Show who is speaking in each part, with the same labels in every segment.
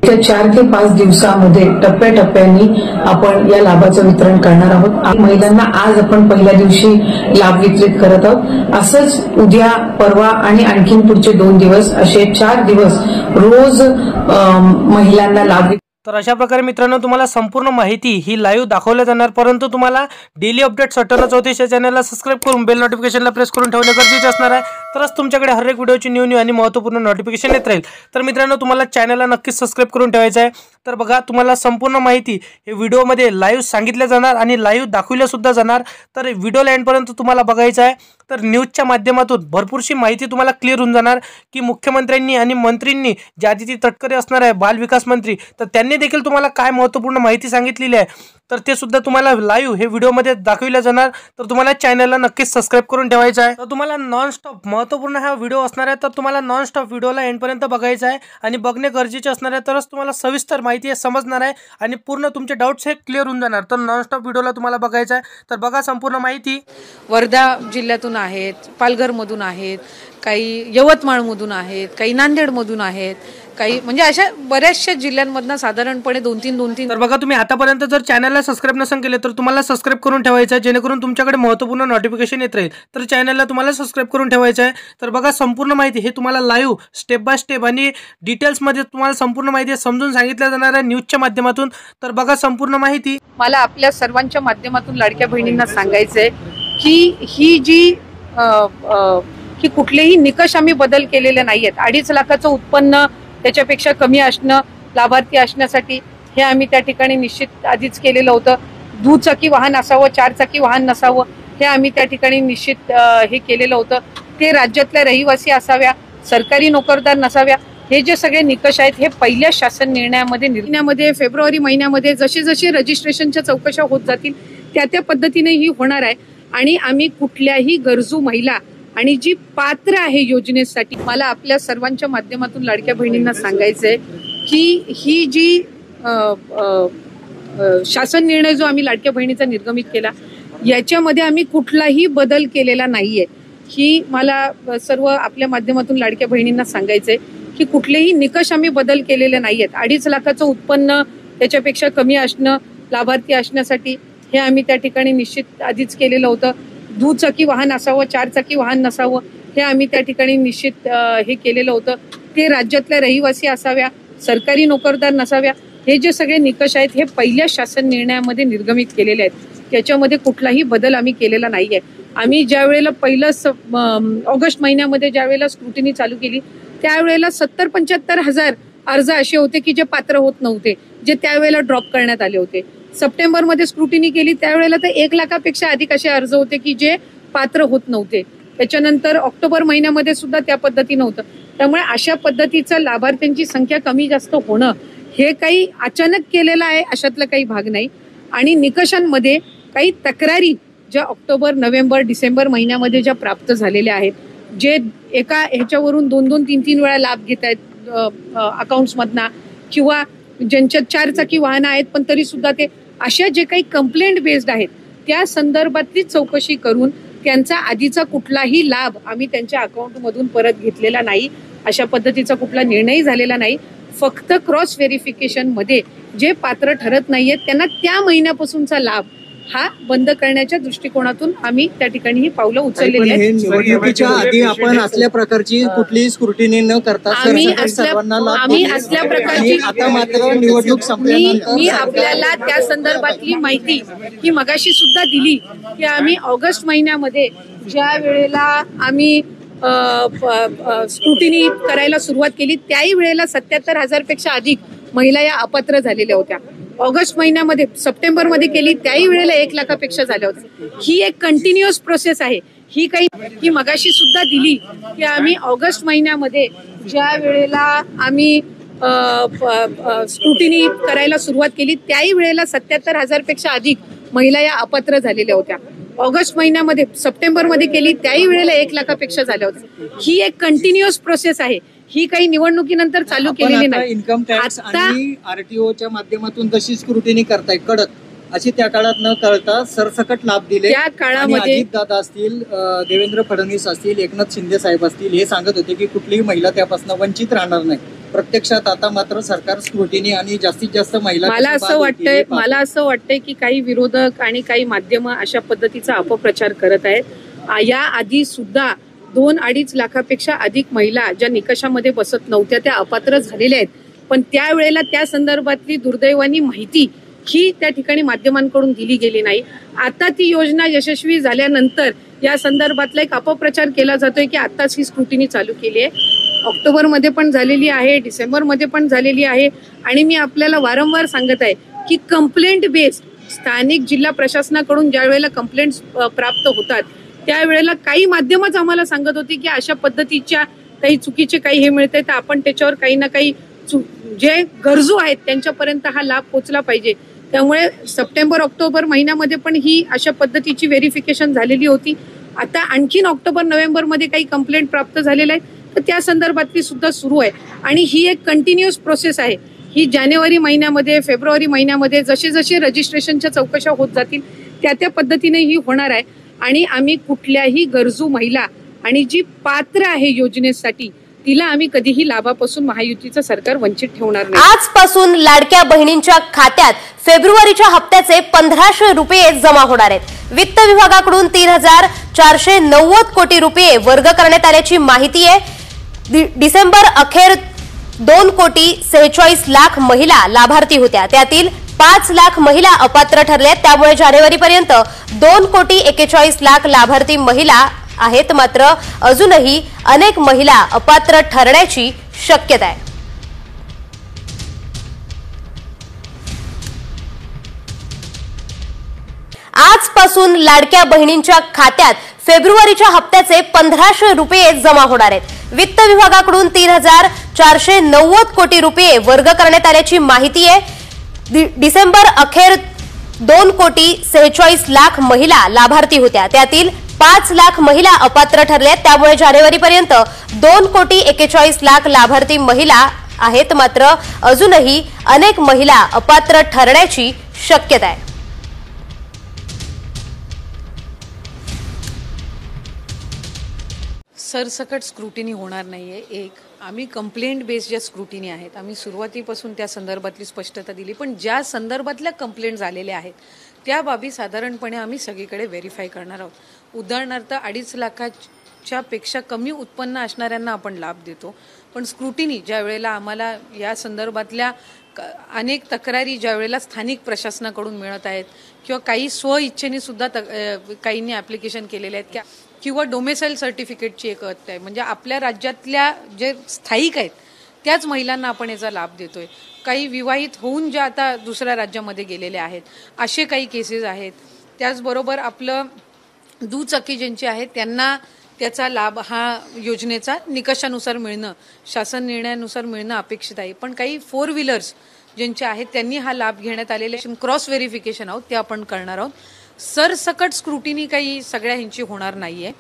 Speaker 1: येत्या 4 ते 5 दिवसांमध्ये टप्प्याटप्प्याने आपण या लाभाचं वितरण करणार आहोत। महिलांना आज आपण पहिल्या दिवशी लाभ वितरित करत आहोत। असंच उद्या, परवा आणि आणखीन पुढचे 2 दिवस असे 4 दिवस रोज महिलांना लाभ।
Speaker 2: तर अशा प्रकारे मित्रांनो तुम्हाला संपूर्ण माहिती ही लाईव्ह दाखवल्या जाणार, परंतु तुम्हाला डेली अपडेट 9434 या चॅनलला सबस्क्राइब करून बेल नोटिफिकेशनला प्रेस करून ठेवणे गरजेचे असणार आहे, तरच तुमच्याकडे हर एक व्हिडिओची न्यू आणि महत्त्वपूर्ण नोटिफिकेशन येत राहील। तर मित्रांनो तुम्हाला चॅनलला नक्कीच सबस्क्राइब करून ठेवायचं आहे। तर बघा तुम्हाला संपूर्ण माहिती हे व्हिडिओमध्ये लाईव्ह सांगितल्या जाणार आणि लाईव्ह दाखवल्या सुद्धा जाणार, तर व्हिडिओ एंडपर्यंत तुम्हाला बघायचं आहे। तर न्यूजच्या माध्यमातून भरपूरशी माहिती तुम्हाला क्लिअर होऊन जाणार की मुख्यमंत्र्यांनी आणि मंत्रींनी जे आदिती तटकरे असणार आहे बाल विकास मंत्री, तर त्यांनी देखील तुम्हाला काय महत्त्वपूर्ण माहिती सांगितलेली आहे तर ते सुद्धा तुम्हाला लाईव्ह हे व्हिडिओमध्ये दाखवल्या जाणार। तर तुम्हाला चॅनलला नक्कीच सबस्क्राइब करून ठेवायचं आहे। तर तुम्हाला नॉन स्टॉप महत्त्वपूर्ण हा व्हिडिओ असणार आहे, तर तुम्हाला नॉन स्टॉप व्हिडिओला एंडपर्यंत बघायचं आहे आणि बघणे गरजेचे असणार आहे, तरच तुम्हाला सविस्तर माहिती समजणार आहे आणि पूर्ण तुमचे डाऊट्स हे क्लिअर होऊन जाणार। तर नॉन स्टॉप व्हिडिओला तुम्हाला बघायचं आहे। तर बघा संपूर्ण माहिती।
Speaker 3: वर्धा जिल्ह्यातून आहेत, पालघरमधून आहेत, काही यवतमाळमधून आहेत, काही नांदेडमधून आहेत, काही म्हणजे अशा बऱ्याचशा जिल्ह्यांमधून साधारणपणे 2-3
Speaker 2: तर बघा तुम्ही आतापर्यंत जर चॅनलला सबस्क्राइब नसेल केले तर तुम्हाला सबस्क्राइब करून ठेवायचं आहे, जेणेकरून तुमच्याकडे महत्त्वपूर्ण नोटिफिकेशन येत राहील। तर चॅनलला तुम्हाला सबस्क्राइब करून ठेवायचं आहे। तर बघा संपूर्ण माहिती हे तुम्हाला लाईव्ह स्टेप बाय स्टेप आणि डिटेल्समध्ये तुम्हाला संपूर्ण माहिती समजून सांगितल्या जाणार आहे न्यूजच्या माध्यमातून। तर बघा संपूर्ण माहिती।
Speaker 3: मला आपल्या सर्वांच्या माध्यमातून लाडक्या बहिणींना सांगायचंय की ही जी की कुठलेही निकष आम्ही बदल केलेले नाहीयेत। 2.5 लाखाचं उत्पन्न त्याच्यापेक्षा कमी असणं लाभार्थी असण्यासाठी हे आम्ही त्या ठिकाणी निश्चित आधीच केलेलं होतं। दुचाकी वाहन असावं, 4 चाकी वाहन नसावं हे आम्ही त्या ठिकाणी निश्चित हे केलेलं होतं। ते राज्यातल्या रहिवासी असाव्या, सरकारी नोकरदार नसाव्या, हे जे सगळे निकष आहेत हे पहिल्या शासन निर्णयामध्ये फेब्रुवारी महिन्यामध्ये जसे जसे रजिस्ट्रेशनच्या चौकशा होत जातील त्या पद्धतीने ही होणार आहे। आणि आम्ही कुठल्याही गरजू महिला आणि जी पात्र आहे योजनेसाठी, मला आपल्या सर्वांच्या माध्यमातून लाडक्या बहिणींना सांगायचंय की ही जी शासन निर्णय जो आम्ही लाडक्या बहिणीचा निर्गमित केला याच्यामध्ये आम्ही कुठलाही बदल केलेला नाहीये। ही मला सर्व आपल्या माध्यमातून लाडक्या बहिणींना सांगायचंय की कुठलेही निकष आम्ही बदल केलेले नाहीयेत। 2.5 लाखाचं उत्पन्न त्याच्यापेक्षा कमी असणं लाभार्थी असण्यासाठी हे आम्ही त्या ठिकाणी निश्चित आधीच केलेलं होतं। दुचाकी वाहन असावं, 4 चाकी वाहन नसावं हे आम्ही त्या ठिकाणी निश्चित हे केलेलं होतं। ते राज्यातल्या रहिवासी असाव्या, सरकारी नोकरदार नसाव्या, हे जे सगळे निकष आहेत हे पहिल्या शासन निर्णयामध्ये निर्गमित केलेले आहेत। त्याच्यामध्ये कुठलाही बदल आम्ही केलेला नाहीये। आम्ही ज्या वेळेला पहिलं ऑगस्ट महिन्यामध्ये ज्या वेळेला स्क्रुटिनी चालू केली त्यावेळेला 70-75 हजार अर्ज असे होते की जे पात्र होत नव्हते, जे त्यावेळेला ड्रॉप करण्यात आले होते। सप्टेंबरमध्ये स्क्रुटिनी केली त्यावेळेला तर 1 लाखापेक्षा अधिक असे अर्ज होते की जे पात्र होत नव्हते। त्याच्यानंतर ऑक्टोबर महिन्यामध्ये सुद्धा त्या पद्धतीनं होतं। त्यामुळे अशा पद्धतीचं लाभार्थ्यांची संख्या कमी जास्त होणं हे काही अचानक केलेलं आहे अशातला काही भाग नाही। आणि निकषांमध्ये काही तक्रारी ज्या ऑक्टोबर, नोव्हेंबर, डिसेंबर महिन्यामध्ये ज्या प्राप्त झालेल्या आहेत, जे एका ह्याच्यावरून 2-2, 3-3 वेळा लाभ घेत आहेत अकाउंट्समधनं, किंवा ज्यांच्यात 4 चाकी वाहनं आहेत पण तरी सुद्धा ते अशा जे काही कंप्लेंट बेस्ड आहेत त्या संदर्भातली चौकशी करून त्यांचा आधीचा कुठलाही लाभ आम्ही त्यांच्या अकाउंटमधून परत घेतलेला नाही। अशा पद्धतीचा कुठला निर्णय झालेला नाही। फक्त क्रॉस व्हेरिफिकेशनमध्ये जे पात्र ठरत नाहीयेत त्यांना त्या महिन्यापासूनचा लाभ हा बंद करण्याच्या दृष्टिकोनातून आम्ही त्या ठिकाणी ही पावलं उचललेली आहेत।
Speaker 4: निवडणुकीच्या आधी आपण असल्या प्रकारची कुठलीही स्क्रुटिनी न करता
Speaker 3: आम्ही असल्या प्रकारची
Speaker 4: आता मात्र निवडणूक संपल्यानंतर
Speaker 3: मी आपल्याला त्या संदर्भातली माहिती ही मगाशी सुद्धा दिली की आम्ही ऑगस्ट महिन्यामध्ये ज्या वेळेला आम्ही स्क्रुटिनी करायला सुरुवात केली त्याही वेळेला 77,000 पेक्षा अधिक महिला या अपात्र झालेल्या होत्या। ऑगस्ट महिन्यामध्ये, सप्टेंबरमध्ये केली त्याही वेळेला 1 लाखापेक्षा झाल्या होत्या। ही एक कंटिन्युअस प्रोसेस आहे। ही काही की मगाशी सुद्धा दिली की आम्ही ऑगस्ट महिन्यामध्ये ज्या वेळेला आम्ही स्क्रुटिनी करायला सुरुवात केली त्याही वेळेला 77,000 पेक्षा अधिक महिला या अपात्र झालेल्या होत्या। ऑगस्ट महिन्यामध्ये, सप्टेंबरमध्ये केली त्याही वेळेला 1 लाखापेक्षा झाल्या होत्या। ही एक कंटिन्युअस प्रोसेस आहे। ही काही निवडणुकीनंतर चालू केलेली नाही।
Speaker 4: इन्कम टॅक्स आणि आरटीओच्या माध्यमातून जशी स्क्रुटिनी करताय कडक, अशी त्या काळात न करता सरसकट लाभ दिले।
Speaker 3: त्या काळामध्ये
Speaker 4: अजित दादा असतील, देवेंद्र फडणवीस असतील, एकनाथ शिंदे साहेब असतील, हे सांगत होते की कुठलीही महिला त्यापासून वंचित राहणार नाही। प्रत्यक्षात आता मात्र सरकार स्क्रुटिनी आणि जास्तीत जास्त महिला
Speaker 3: मला असं वाटतंय की काही विरोधक आणि काही माध्यम अशा पद्धतीचा अपप्रचार करत आहेत। या आधी सुद्धा 2-2.5 लाखापेक्षा अधिक महिला ज्या निकषामध्ये बसत नव्हत्या त्या अपात्र झालेल्या आहेत, पण त्यावेळेला त्या संदर्भातली दुर्दैवानी माहिती ही त्या ठिकाणी माध्यमांकडून दिली गेली नाही। आता ती योजना यशस्वी झाल्यानंतर या संदर्भातला एक अपप्रचार केला जातोय की आताच ही स्क्रुटिनी चालू केली आहे। ऑक्टोबरमध्ये पण झालेली आहे, डिसेंबरमध्ये पण झालेली आहे आणि मी आपल्याला वारंवार सांगत आहे की कंप्लेंट बेस्ड स्थानिक जिल्हा प्रशासनाकडून ज्या वेळेला कंप्लेंट्स प्राप्त होतात त्यावेळेला काही माध्यमच आम्हाला सांगत होती की अशा पद्धतीच्या काही चुकीचे काही हे मिळते तर आपण त्याच्यावर काही ना काही जे गरजू आहेत त्यांच्यापर्यंत हा लाभ पोहोचला पाहिजे। त्यामुळे सप्टेंबर-ऑक्टोबर महिन्यामध्ये पण ही अशा पद्धतीची व्हेरिफिकेशन झालेली होती। आता आणखीन ऑक्टोबर-नोव्हेंबरमध्ये काही कंप्लेंट प्राप्त झालेल्या आहेत तर त्या संदर्भातली सुद्धा सुरू आहे आणि ही एक कंटिन्युअस प्रोसेस आहे। ही जानेवारी महिन्यामध्ये, फेब्रुवारी महिन्यामध्ये जसे जसे रजिस्ट्रेशनच्या चौकशा होत जातील त्या पद्धतीने ही होणार आहे आणि आम्ही कुठल्याही गरजू महिला आणि जी पात्र आहे योजनेसाठी तिला आम्ही कधीही लाभापासून महायुतीचं सरकार वंचित ठेवणार नाही।
Speaker 5: आजपासून लाडक्या बहिणींच्या खात्यात फेब्रुवारीच्या हप्त्याचे 1500 रुपये जमा होणार आहेत। वित्त विभागाकडून 3490 कोटी रुपये वर्ग करण्यात आल्याची माहिती आहे। डिसेंबर अखेर 2,46 लाख महिला लाभार्थी होत्या, त्यातील 5 लाख महिला अपात्र ठरल्या। त्यामुळे जानेवारीपर्यंत 2,41 लाख लाभार्थी महिला आहेत, मात्र अजूनही अनेक महिला अपात्र ठरण्याची शक्यता आहे। आजपासून लाडक्या बहिणींच्या खात्यात फेब्रुवारीच्या हप्त्याचे 1500 रुपये जमा होणार आहेत। वित्त विभागाकडून 3490 कोटी रुपये वर्ग करण्यात आल्याची माहिती आहे। डिसेंबर अखेर 2,46 लाख महिला लाभार्थी होत्या, त्यातील 5 लाख महिला अपात्र ठरल्या। त्यामुळे जानेवारीपर्यंत 2,41 लाख लाभार्थी महिला आहेत, मात्र अजूनही अनेक महिला अपात्र ठरण्याची शक्यता आहे।
Speaker 3: सरसकट स्क्रुटिनी होणार नाहीये। एक आम्ही कंप्लेंट बेस्ड ज्या स्क्रुटिनी आहेत आम्ही सुरुवातीपासून त्या संदर्भातली स्पष्टता दिली, पण ज्या संदर्भातल्या कंप्लेंट झालेल्या आहेत त्या बाबी साधारणपणे आम्ही सगळीकडे व्हेरीफाय करणार आहोत। उदाहरणार्थ 2.5 लाखाच्या पेक्षा कमी उत्पन्न असणाऱ्यांना आपण लाभ देतो, पण स्क्रुटिनी ज्या वेळेला आम्हाला या संदर्भातल्या अनेक तक्रारी ज्या वेळेला स्थानिक प्रशासनाकडून मिळत आहेत किंवा काही स्वइच्छेने सुद्धा काहींनी ॲप्लिकेशन केलेले आहेत किंवा डोमेसाईल सर्टिफिकेटची एक अट आहे, म्हणजे आपल्या राज्यातल्या जे स्थायिक आहेत त्याच महिलांना आपण याचा लाभ देतोय। काही विवाहित होऊन ज्या आता दुसऱ्या राज्यामध्ये गेलेल्या आहेत असे काही केसेस आहेत। त्याचबरोबर आपलं दुचाकी ज्यांची आहेत त्यांना त्याचा लाभ हा योजनेचा निकषानुसार मिळणं, शासन निर्णयानुसार मिळणं अपेक्षित आहे, पण काही 4 व्हीलर्स ज्यांचे आहेत त्यांनी हा लाभ घेण्यात आलेले क्रॉस व्हेरिफिकेशन आहोत ते आपण करणार आहोत। सरसकट स्क्रुटिनी काही सगळ्या ह्यांची होणार नाहीये।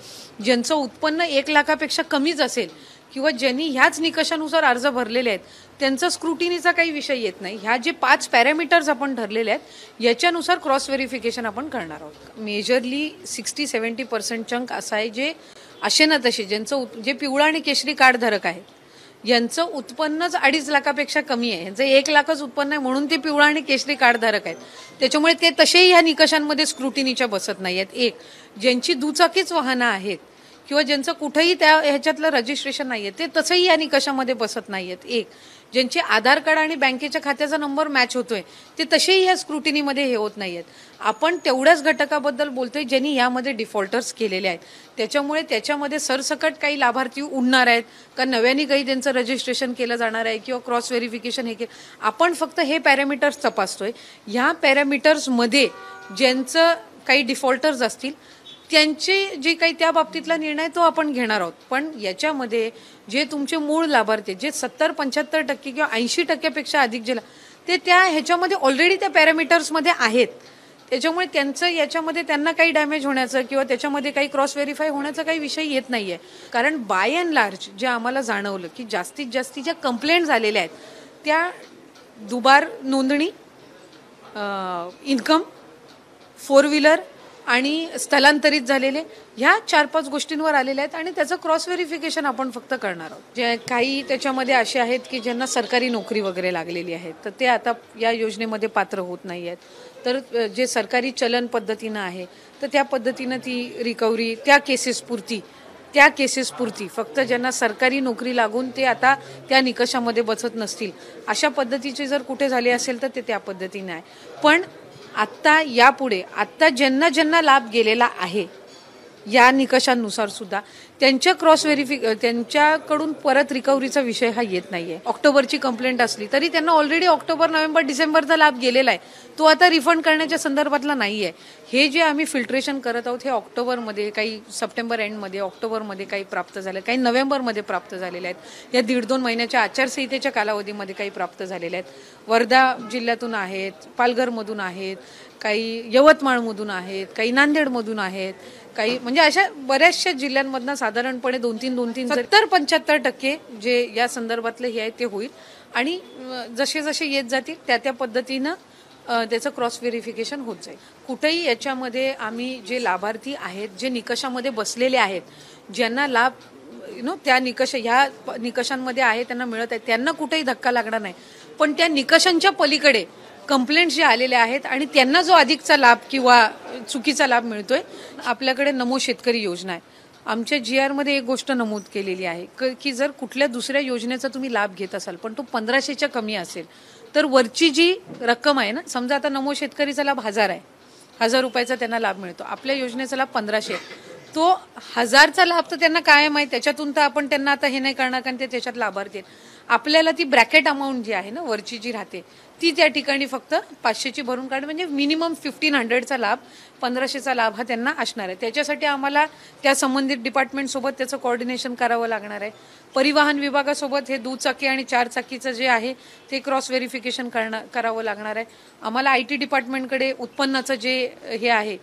Speaker 3: ज्यांचं उत्पन्न 1 लाखापेक्षा कमीच असेल किंवा ज्यांनी ह्याच निकषानुसार अर्ज भरलेले आहेत त्यांचा स्क्रुटिनीचा काही विषय येत नाही। ह्या जे 5 पॅरामीटर्स आपण ठरलेले आहेत याच्यानुसार क्रॉस व्हेरिफिकेशन आपण करणार आहोत। मेजरली 60-70% चंक असा आहे जे असे ना तसे ज्यांचं जे पिवळा आणि केशरी कार्ड धारक आहेत यांचं उत्पन्नच 2.5 लाखापेक्षा कमी आहे, यांचं 1 लाखच उत्पन्न आहे म्हणून ते पिवळा आणि केशरी कार्ड धारक आहेत, त्याच्यामुळे ते तसेही ह्या निकषांमध्ये स्क्रुटिनीच्या बसत नाही आहेत। एक ज्यांची दुचाकीच वाहनं आहेत किंवा ज्यांचं कुठेही त्या ह्याच्यातलं रजिस्ट्रेशन नाहीये ते तसंही या निकषामध्ये बसत नाहीयेत। एक ज्यांचे आधार कार्ड आणि बँकेच्या खात्याचा नंबर मॅच होतोय ते तसेही या स्क्रुटिनीमध्ये हे होत नाहीयेत। आपण तेवढ्याच घटकाबद्दल बोलतोय ज्यांनी यामध्ये डिफॉल्टर्स केलेले आहेत, त्याच्यामुळे त्याच्यामध्ये सरसकट काही लाभार्थी उडणार आहेत का नव्याने काही त्यांचं रजिस्ट्रेशन केलं जाणार आहे किंवा क्रॉस व्हेरिफिकेशन हे आपण फक्त हे पॅरामीटर्स तपासतोय। ह्या पॅरामीटर्समध्ये ज्यांचं काही डिफॉल्टर्स असतील त्यांचे जे काही त्या बाबतीतला निर्णय तो आपण घेणार आहोत, पण याच्यामध्ये जे तुमचे मूळ लाभार्थी जे 70-75% किंवा 80% अधिक जे ते त्या ह्याच्यामध्ये ऑलरेडी त्या पॅरामीटर्समध्ये आहेत, त्याच्यामुळे त्यांचं याच्यामध्ये त्यांना काही डॅमेज होण्याचं किंवा त्याच्यामध्ये काही क्रॉस व्हेरीफाय होण्याचा काही विषय येत नाहीये। कारण बाय अँड लार्ज जे आम्हाला जाणवलं की जास्तीत जास्त ज्या कंप्लेंट झालेल्या आहेत त्या दुबार नोंदणी, इन्कम, 4 व्हीलर आणि स्थलांतरित झालेले, ह्या 4-5 गोष्टींवर आलेल्या आहेत आणि त्याचं क्रॉस व्हेरिफिकेशन आपण फक्त करणार आहोत. जे काही त्याच्यामध्ये असे आहेत की ज्यांना सरकारी नोकरी वगैरे लागलेली आहे, तर ते आता या योजनेमध्ये पात्र होत नाही आहेत. तर जे सरकारी चलन पद्धतीनं आहे, तर त्या पद्धतीनं ती रिकव्हरी त्या केसेसपुरती फक्त ज्यांना सरकारी नोकरी लागून ते आता त्या निकषामध्ये बसत नसतील, अशा पद्धतीचे जर कुठे झाले असेल तर ते त्या पद्धतीने आहे. पण आत्ता यापुढे आत्ता ज्यांना लाभ गेलेला आहे या निकषांनुसार सुद्धा त्यांच्या त्यांच्याकडून परत रिकव्हरीचा विषय हा येत नाहीये. ऑक्टोबरची कंप्लेंट असली तरी त्यांना ऑलरेडी ऑक्टोबर, नोव्हेंबर, डिसेंबरचा लाभ गेलेला आहे, तो आता रिफंड करण्याच्या संदर्भातला नाहीये. हे जे आम्ही फिल्ट्रेशन करत आहोत हे ऑक्टोबरमध्ये, काही सप्टेंबर एंडमध्ये, ऑक्टोबरमध्ये काही प्राप्त झाले, काही नोव्हेंबरमध्ये प्राप्त झालेले आहेत, या 1.5-2 महिन्याच्या आचारसंहितेच्या कालावधीमध्ये काही प्राप्त झालेले आहेत. वर्धा जिल्ह्यातून आहेत, पालघरमधून आहेत, काही यवतमाळमधून आहेत, काही नांदेडमधून आहेत, काही म्हणजे अशा बऱ्याचशा जिल्ह्यांमधनं साधारणपणे 2-3 70-75% जे या संदर्भातले हे आहे ते होईल. आणि जसे जसे येत जातील त्या पद्धतीनं त्याचं क्रॉस व्हेरिफिकेशन होत जाईल. कुठेही याच्यामध्ये आम्ही जे लाभार्थी आहेत, जे निकषामध्ये बसलेले आहेत, ज्यांना लाभ त्या ह्या निकषांमध्ये आहे त्यांना मिळत आहे, त्यांना कुठेही धक्का लागणार नाही. पण त्या निकषांच्या पलीकडे कंप्लेंट्स जे आलेले आहेत आणि त्यांना जो अधिकचा लाभ किंवा चुकीचा लाभ मिळतोय, आपल्याकडे नमो शेतकरी योजना आहे. आमच्या GR मध्ये एक गोष्ट नमूद केलेली आहे की जर कुठल्या दुसऱ्या योजनेचा तुम्ही लाभ घेत असाल पण तो 1500च्या कमी असेल, तर वरची जी रक्कम आहे ना, समजा आता नमो शेतकरीचा लाभ 1000 आहे, 1000 रुपयाचा त्यांना लाभ मिळतो, आपल्या योजनेचा लाभ 1500, तो 1000चा लाभ तर त्यांना कायम आहे, त्याच्यातून तर आपण त्यांना आता हे नाही करणार कारण ते त्याच्यात लाभार्थी आहेत. आपल्याला ती ब्रॅकेट अमाऊंट जी आहे ना वरची जी राहते ती त्या ठिकाणी फक्त 500ची भरून काढणे, म्हणजे मिनिमम 1500चा लाभ, 1500चा लाभ हा त्यांना असणार आहे. त्याच्यासाठी आम्हाला त्या संबंधित डिपार्टमेंटसोबत त्याचं कोऑर्डिनेशन करावं लागणार आहे. परिवहन विभागासोबत हे 2 चाकी आणि 4 चाकीचं जे आहे ते क्रॉस व्हेरिफिकेशन करावं लागणार आहे. आम्हाला IT डिपार्टमेंटकडे उत्पन्नाचं जे हे आहे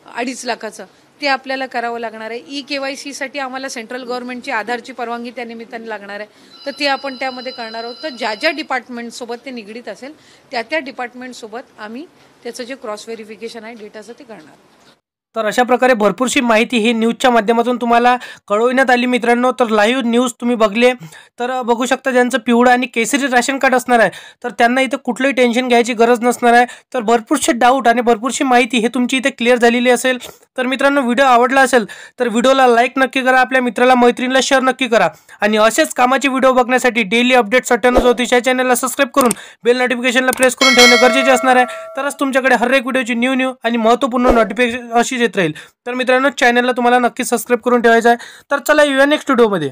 Speaker 3: 2.5 लाखाचं ते आपल्याला करावं लागणार आहे. KYC साठी आम्हाला सेंट्रल गव्हर्नमेंटची आधारची परवानगी त्या निमित्ताने लागणार आहे, तर ते आपण त्यामध्ये करणार आहोत. तर ज्या डिपार्टमेंटसोबत ते निगडीत असेल त्या डिपार्टमेंटसोबत आम्ही त्याचं जे क्रॉस व्हेरिफिकेशन आहे डेटाचं ते करणार आहोत.
Speaker 2: तर अशा प्रकारे भरपूरशी माहिती ही न्यूजच्या माध्यमातून तुम्हाला कळवण्यात आली मित्रांनो. तर लाईव्ह न्यूज तुम्ही बघले तर बघू शकता, ज्यांचं पिवळं आणि केसरी राशन कार्ड असणार आहे तर त्यांना इथे कुठलंही टेन्शन घ्यायची गरज नसणार आहे. तर भरपूरसे डाऊट आणि भरपूरशी माहिती हे तुमची इथे क्लिअर झालेली असेल. तर मित्रांनो, व्हिडिओ आवडला असेल तर व्हिडिओला लाईक नक्की करा, आपल्या मित्राला मैत्रिणीला शेअर नक्की करा आणि असेच कामाचे व्हिडिओ बघण्यासाठी डेली अपडेट 97 या चॅनलला सबस्क्राईब करून बेल नोटिफिकेशनला प्रेस करून ठेवणे गरजेचे असणार आहे. तरच तुमच्याकडे हर एक व्हिडिओची न्यू आणि महत्त्वपूर्ण नोटिफिकेशन अशी येत राहील. तर मित्रांनो, चॅनलला तुम्हाला नक्की सबस्क्राईब करून ठेवायचं आहे. तर चला येऊया नेक्स्ट व्हिडिओमध्ये.